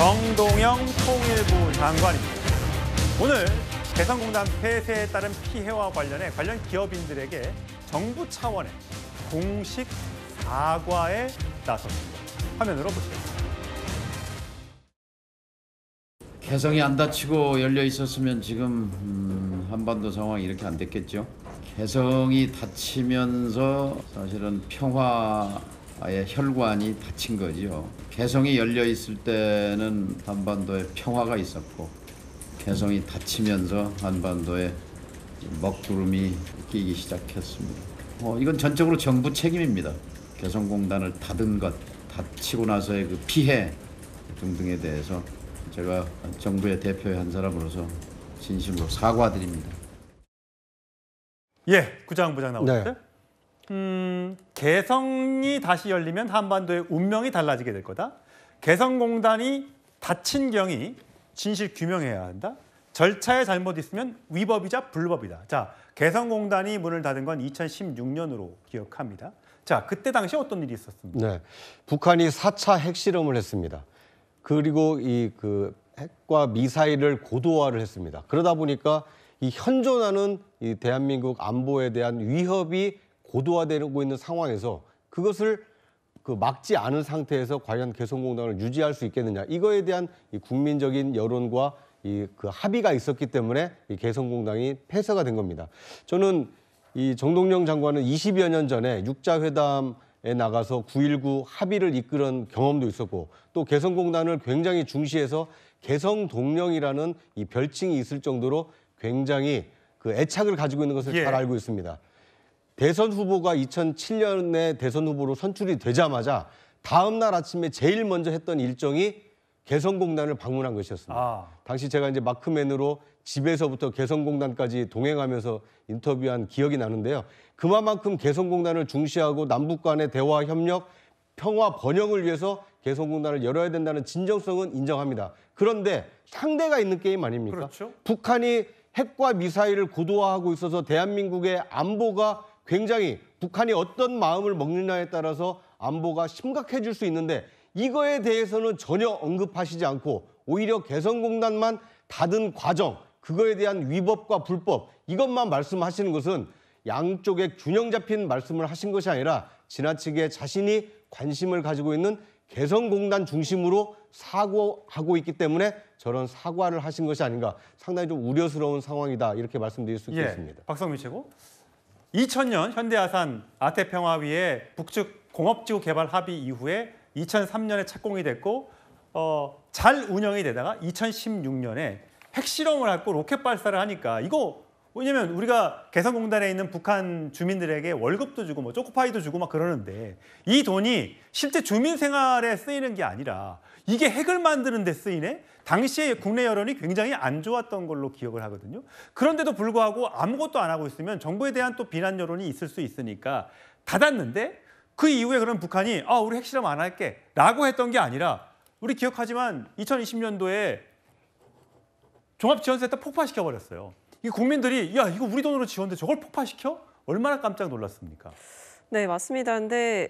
정동영 통일부 장관입니다. 오늘 개성공단 폐쇄에 따른 피해와 관련해 관련 기업인들에게 정부 차원의 공식 사과에 나섰습니다. 화면으로 보시죠. 개성이 안 닫히고 열려 있었으면 지금 한반도 상황이 이렇게 안 됐겠죠. 개성이 닫히면서 사실은 평화의 혈관이 닫힌 거지요. 개성이 열려 있을 때는 한반도에 평화가 있었고, 개성이 닫히면서 한반도에 먹구름이 끼기 시작했습니다. 이건 전적으로 정부 책임입니다. 개성공단을 닫은 것, 닫히고 나서의 그 피해 등등에 대해서 제가 정부의 대표의 한 사람으로서 진심으로 사과드립니다. 예, 구장 부장 나오셨죠? 네. 개성이 다시 열리면 한반도의 운명이 달라지게 될 거다. 개성공단이 닫힌 경위 진실 규명해야 한다. 절차에 잘못 있으면 위법이자 불법이다. 자, 개성공단이 문을 닫은 건 2016년으로 기억합니다. 자, 그때 당시 어떤 일이 있었습니까? 네. 북한이 4차 핵실험을 했습니다. 그리고 그 핵과 미사일을 고도화를 했습니다. 그러다 보니까 이 현존하는 이 대한민국 안보에 대한 위협이 고도화되고 있는 상황에서 그것을 막지 않은 상태에서 과연 개성공단을 유지할 수 있겠느냐, 이거에 대한 이 국민적인 여론과 그 합의가 있었기 때문에 이 개성공단이 폐쇄가 된 겁니다. 저는 이 정동영 장관은 20여 년 전에 육자회담에 나가서 9.19 합의를 이끌은 경험도 있었고, 또 개성공단을 굉장히 중시해서 개성동령이라는 이 별칭이 있을 정도로 굉장히 그 애착을 가지고 있는 것을 잘 알고 있습니다. 대선 후보가 2007년에 대선 후보로 선출이 되자마자 다음 날 아침에 제일 먼저 했던 일정이 개성공단을 방문한 것이었습니다. 당시 제가 이제 마크맨으로 집에서부터 개성공단까지 동행하면서 인터뷰한 기억이 나는데요. 그만큼 개성공단을 중시하고 남북 간의 대화, 협력, 평화, 번영을 위해서 개성공단을 열어야 된다는 진정성은 인정합니다. 그런데 상대가 있는 게임 아닙니까? 그렇죠. 북한이 핵과 미사일을 고도화하고 있어서 대한민국의 안보가 굉장히, 북한이 어떤 마음을 먹느냐에 따라서 안보가 심각해질 수 있는데, 이거에 대해서는 전혀 언급하시지 않고 오히려 개성공단만 닫은 과정, 그거에 대한 위법과 불법, 이것만 말씀하시는 것은 양쪽에 균형 잡힌 말씀을 하신 것이 아니라 지나치게 자신이 관심을 가지고 있는 개성공단 중심으로 사고하고 있기 때문에 저런 사과를 하신 것이 아닌가, 상당히 좀 우려스러운 상황이다, 이렇게 말씀드릴 수 있겠습니다. 박성민 최고. 2000년 현대아산 아태평화위의 북측 공업지구 개발 합의 이후에 2003년에 착공이 됐고 잘 운영이 되다가 2016년에 핵실험을 하고 로켓 발사를 하니까, 이거 왜냐면 우리가 개성공단에 있는 북한 주민들에게 월급도 주고 뭐 초코파이도 주고 막 그러는데, 이 돈이 실제 주민 생활에 쓰이는 게 아니라 이게 핵을 만드는 데 쓰이네? 당시에 국내 여론이 굉장히 안 좋았던 걸로 기억을 하거든요. 그런데도 불구하고 아무것도 안 하고 있으면 정부에 대한 또 비난 여론이 있을 수 있으니까 닫았는데, 그 이후에 그럼 북한이 우리 핵실험 안 할게 라고 했던 게 아니라, 우리 기억하지만 2020년도에 종합지원센터 폭파시켜버렸어요. 이 국민들이 야, 이거 우리 돈으로 지원돼 저걸 폭파시켜? 얼마나 깜짝 놀랐습니까? 네, 맞습니다. 근데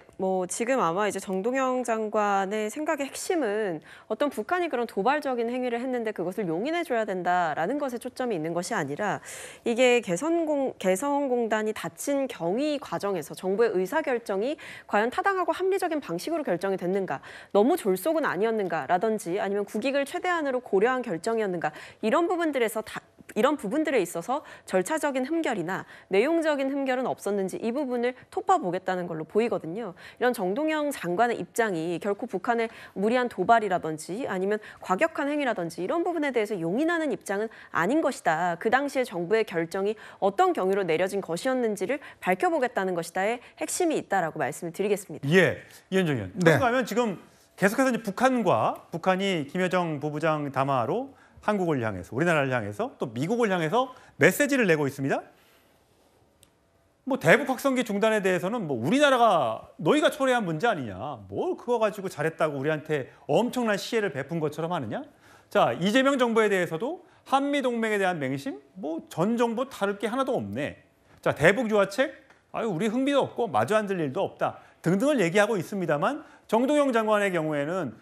지금 아마 이제 정동영 장관의 생각의 핵심은 어떤 북한이 그런 도발적인 행위를 했는데 그것을 용인해줘야 된다라는 것에 초점이 있는 것이 아니라, 이게 개성공단이 닫힌 경위 과정에서 정부의 의사결정이 과연 타당하고 합리적인 방식으로 결정이 됐는가, 너무 졸속은 아니었는가라든지, 아니면 국익을 최대한으로 고려한 결정이었는가, 이런 부분들에 있어서 절차적인 흠결이나 내용적인 흠결은 없었는지 이 부분을 톱어보겠다는 걸로 보이거든요. 이런 정동영 장관의 입장이 결코 북한의 무리한 도발이라든지 아니면 과격한 행위라든지 이런 부분에 대해서 용인하는 입장은 아닌 것이다. 그 당시에 정부의 결정이 어떤 경위로 내려진 것이었는지를 밝혀보겠다는 것이다의 핵심이 있다라고 말씀을 드리겠습니다. 예, 이현정 의원. 그런가 하면 지금 계속해서 이제 북한이 김여정 부부장 담화로 한국을 향해서, 우리나라를 향해서, 또 미국을 향해서 메시지를 내고 있습니다. 뭐 대북 확성기 중단에 대해서는 뭐 우리나라가 너희가 초래한 문제 아니냐, 뭘 그거 가지고 잘했다고 우리한테 엄청난 시혜를 베푼 것처럼 하느냐. 자, 이재명 정부에 대해서도 한미 동맹에 대한 맹심, 뭐 전 정부 다를 게 하나도 없네. 자, 대북 유화책, 우리 흥미도 없고 마주 앉을 일도 없다 등등을 얘기하고 있습니다만, 정동영 장관의 경우에는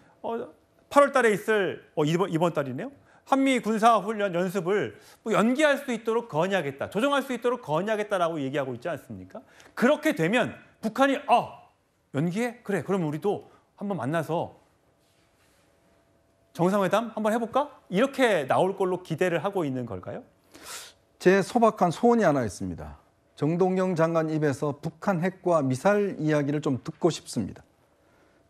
8월 달에 있을 이번 달이네요. 한미 군사 훈련 연습을 뭐 연기할 수 있도록 건의하겠다, 조정할 수 있도록 건의하겠다라고 얘기하고 있지 않습니까? 그렇게 되면 북한이 연기해? 그래, 그럼 우리도 한번 만나서 정상회담 한번 해볼까? 이렇게 나올 걸로 기대를 하고 있는 걸까요? 제 소박한 소원이 하나 있습니다. 정동영 장관 입에서 북한 핵과 미사일 이야기를 좀 듣고 싶습니다.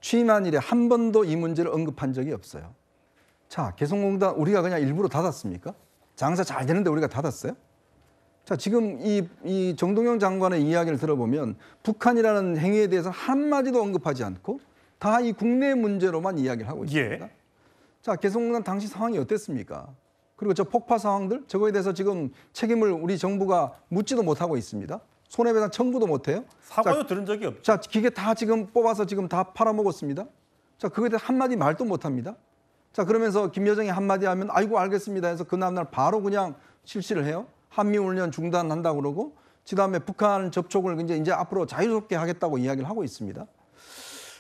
취임한 이래 한 번도 이 문제를 언급한 적이 없어요. 자, 개성공단 우리가 그냥 일부러 닫았습니까? 장사 잘 되는데 우리가 닫았어요? 자, 지금 이 정동영 장관의 이야기를 들어보면 북한이라는 행위에 대해서 한마디도 언급하지 않고 다 이 국내 문제로만 이야기를 하고 있습니다. 예. 자, 개성공단 당시 상황이 어땠습니까? 그리고 저 폭파 상황들, 저거에 대해서 지금 책임을 우리 정부가 묻지도 못하고 있습니다. 손해배상 청구도 못해요. 사과도 들은 적이 없죠. 자, 기계 다 지금 뽑아서 지금 다 팔아먹었습니다. 자, 그거에 대해 한마디 말도 못합니다. 자, 그러면서 김여정이 한마디 하면 아이고 알겠습니다 해서 그 다음날 바로 그냥 실시를 해요. 한미훈련 중단한다고 그러고 그다음에 북한 접촉을 이제 앞으로 자유롭게 하겠다고 이야기를 하고 있습니다.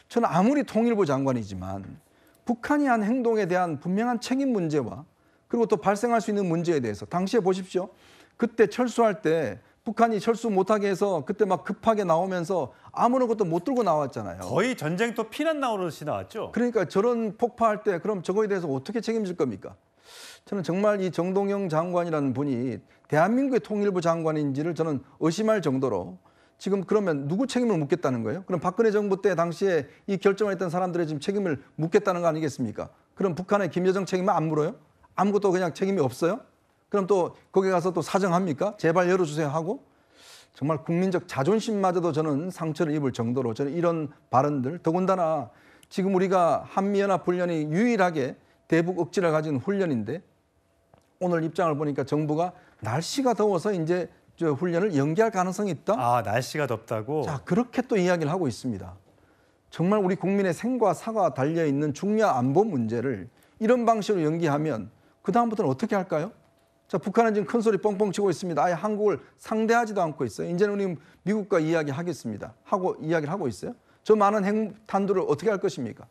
저는 아무리 통일부 장관이지만 북한이 한 행동에 대한 분명한 책임 문제와 그리고 또 발생할 수 있는 문제에 대해서 당시에 보십시오. 그때 철수할 때 북한이 철수 못하게 해서 그때 막 급하게 나오면서 아무런 것도 못 들고 나왔잖아요. 거의 전쟁터 피난 나오듯이 나왔죠. 그러니까 저런 폭파할 때 그럼 저거에 대해서 어떻게 책임질 겁니까? 저는 정말 이 정동영 장관이라는 분이 대한민국의 통일부 장관인지를 저는 의심할 정도로 지금 그러면 누구 책임을 묻겠다는 거예요? 그럼 박근혜 정부 때 당시에 이 결정을 했던 사람들의 지금 책임을 묻겠다는 거 아니겠습니까? 그럼 북한의 김여정 책임은 안 물어요? 아무것도 그냥 책임이 없어요? 그럼 또 거기 가서 또 사정합니까? 제발 열어주세요 하고 정말 국민적 자존심마저도 저는 상처를 입을 정도로 저는 이런 발언들 더군다나 지금 우리가 한미연합훈련이 유일하게 대북 억지를 가진 훈련인데 오늘 입장을 보니까 정부가 날씨가 더워서 이제 저 훈련을 연기할 가능성이 있다? 날씨가 덥다고? 자, 그렇게 또 이야기를 하고 있습니다. 정말 우리 국민의 생과 사가 달려있는 중요한 안보 문제를 이런 방식으로 연기하면 그다음부터는 어떻게 할까요? 자, 북한은 지금 큰 소리 뻥뻥 치고 있습니다. 아예 한국을 상대하지도 않고 있어요. 이제는 우리 미국과 이야기하겠습니다. 이야기를 하고 있어요. 저 많은 핵탄두를 어떻게 할 것입니까?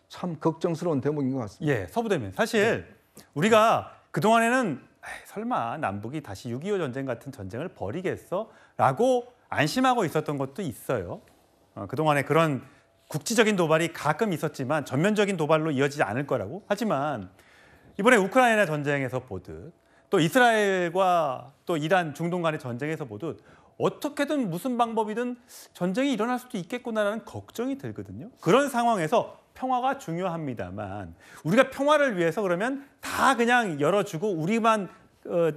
참 걱정스러운 대목인 것 같습니다. 예, 서부대면. 사실 우리가 그동안에는 설마 남북이 다시 6.25 전쟁 같은 전쟁을 벌이겠어? 라고 안심하고 있었던 것도 있어요. 그동안에 그런 국지적인 도발이 가끔 있었지만 전면적인 도발로 이어지지 않을 거라고. 하지만 이번에 우크라이나 전쟁에서 보듯 또 이스라엘과 또 이란, 중동 간의 전쟁에서 보듯 어떻게든 무슨 방법이든 전쟁이 일어날 수도 있겠구나라는 걱정이 들거든요. 그런 상황에서 평화가 중요합니다만 우리가 평화를 위해서 그러면 다 그냥 열어주고 우리만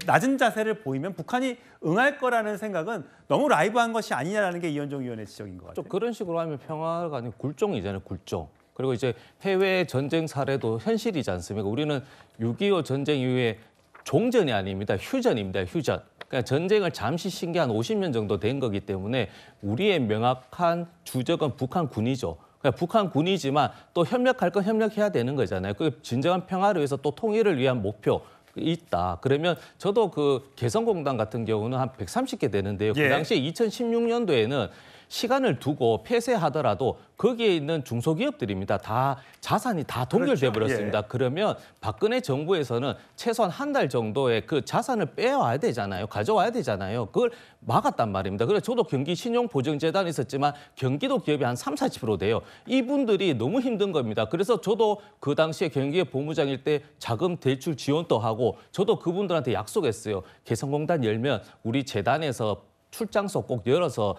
낮은 자세를 보이면 북한이 응할 거라는 생각은 너무 라이브한 것이 아니냐라는 게 이현종 위원의 지적인 것 같아요. 좀 그런 식으로 하면 평화가 아니고 굴종이잖아요, 굴종. 그리고 이제 해외 전쟁 사례도 현실이지 않습니까? 우리는 6.25 전쟁 이후에 종전이 아닙니다. 휴전입니다. 휴전. 그러니까 전쟁을 잠시 쉰 게 한 50년 정도 된 거기 때문에 우리의 명확한 주적은 북한군이죠. 그러니까 북한군이지만 또 협력할 건 협력해야 되는 거잖아요. 그 진정한 평화를 위해서 또 통일을 위한 목표 있다. 그러면 저도 그 개성공단 같은 경우는 한 130개 되는데요. 예. 그 당시에 2016년도에는 시간을 두고 폐쇄하더라도 거기에 있는 중소기업들입니다. 다 자산이 다 동결돼 버렸습니다. 예. 그러면 박근혜 정부에서는 최소한 한 달 정도의 그 자산을 빼와야 되잖아요. 가져와야 되잖아요. 그걸 막았단 말입니다. 그래서 저도 경기 신용보증재단이 있었지만 경기도 기업이 한 30~40% 돼요. 이분들이 너무 힘든 겁니다. 그래서 저도 그 당시에 경기의 보무장일 때 자금 대출 지원도 하고 저도 그분들한테 약속했어요. 개성공단 열면 우리 재단에서 출장소 꼭 열어서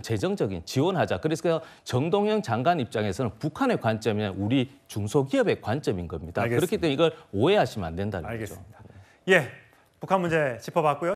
재정적인 지원하자. 그래서 정동영 장관 입장에서는 북한의 관점이 아니라 우리 중소기업의 관점인 겁니다. 알겠습니다. 그렇기 때문에 이걸 오해하시면 안 된다는 거죠. 알겠습니다. 예, 북한 문제 짚어봤고요.